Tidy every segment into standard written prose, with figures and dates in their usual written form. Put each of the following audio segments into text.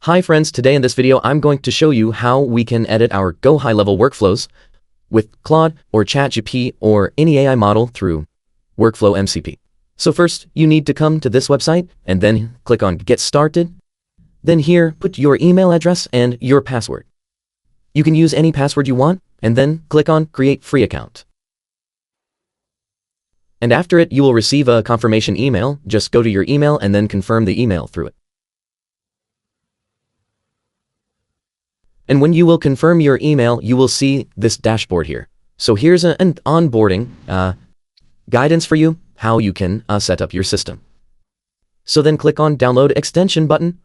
Hi friends, today in this video I'm going to show you how we can edit our GoHighLevel workflows with Claude or ChatGPT or any AI model through Workflow MCP. So first, you need to come to this website and then click on Get Started. Then here, put your email address and your password. You can use any password you want and then click on Create Free Account. And after it, you will receive a confirmation email. Just go to your email and then confirm the email through it. And when you will confirm your email, you will see this dashboard here. So here's an onboarding guidance for you, how you can set up your system. So then click on Download Extension button.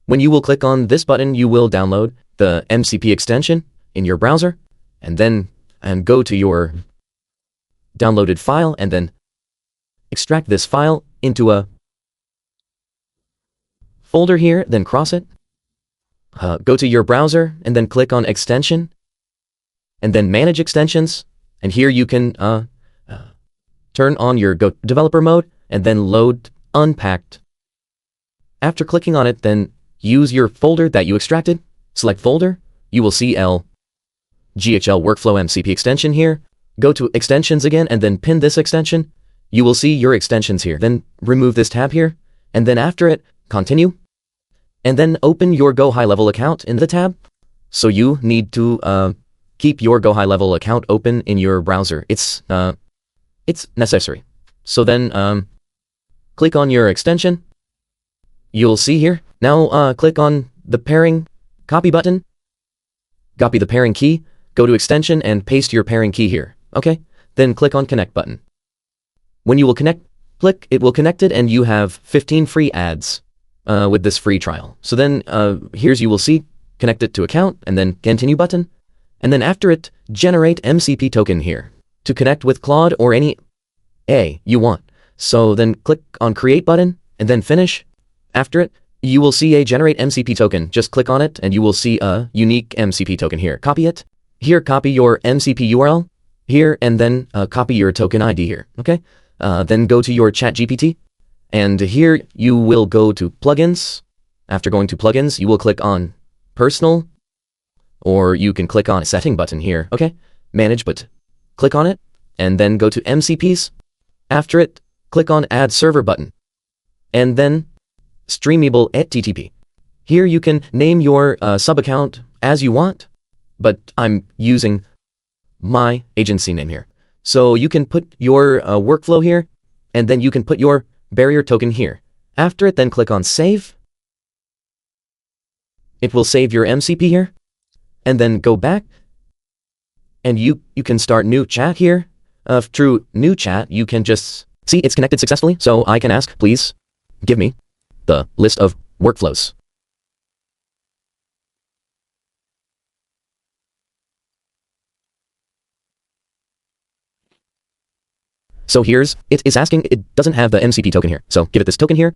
When you will click on this button, you will download the MCP extension in your browser, and then go to your downloaded file and then extract this file into a folder here, then cross it. Go to your browser and then click on Extension and then Manage Extensions, and here you can turn on your Go developer mode and then load Unpacked. After clicking on it, then use your folder that you extracted. Select folder. You will see GHL Workflow MCP extension here. Go to Extensions again and then pin this extension. You will see your extensions here. Then remove this tab here, and then after it, continue. And then open your GoHighLevel account in the tab. So you need to keep your GoHighLevel account open in your browser. It's necessary. So then click on your extension. You'll see here. Now click on the pairing copy button. Copy the pairing key. Go to extension and paste your pairing key here. Okay. Then click on connect button. When you will click, it will connect it, and you have 15 free ads. With this free trial. So then here's you will see connect it to account and then continue button, and then after it generate MCP token here to connect with Claude or any AI you want. So then click on create button and then finish. After it you will see a generate MCP token. Just click on it and you will see a unique MCP token here. Copy it here, copy your MCP URL here, and then copy your token ID here. Okay, then go to your ChatGPT. And here you will go to plugins. After going to plugins, you will click on personal, or you can click on setting button here. Okay, manage, but click on it and then go to MCPs. After it, click on add server button and then streamable HTTP. Here you can name your sub account as you want, but I'm using my agency name here. So you can put your workflow here, and then you can put your barrier token here. After it, then click on save. It will save your MCP here, and then go back, and you can start new chat here. Through new chat, you can just see it's connected successfully, so I can ask, please give me the list of workflows. So it is asking, it doesn't have the MCP token here. So give it this token here.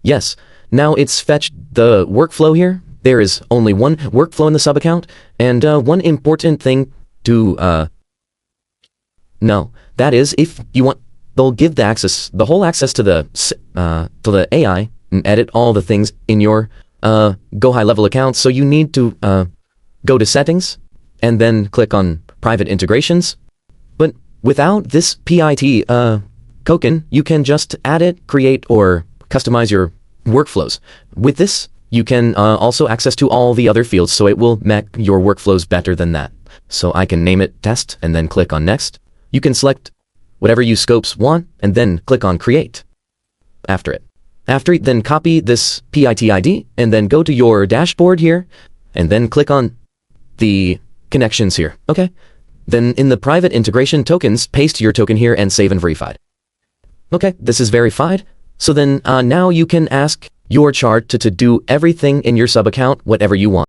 Yes, now it's fetched the workflow here. There is only one workflow in the sub account, and one important thing to know, that is, if you want, they'll give the whole access to the AI and edit all the things in your GoHighLevel account. So you need to go to settings and then click on private integrations. But without this PIT token, you can just add it, create, or customize your workflows. With this, you can also access to all the other fields, so it will make your workflows better than that. So I can name it test and then click on next. You can select whatever you scopes want and then click on create. After it, then copy this PIT ID and then go to your dashboard here and then click on the connections here. Okay. Then in the private integration tokens, paste your token here and save and verified. Okay, this is verified. So then now you can ask your chart to do everything in your sub account, whatever you want.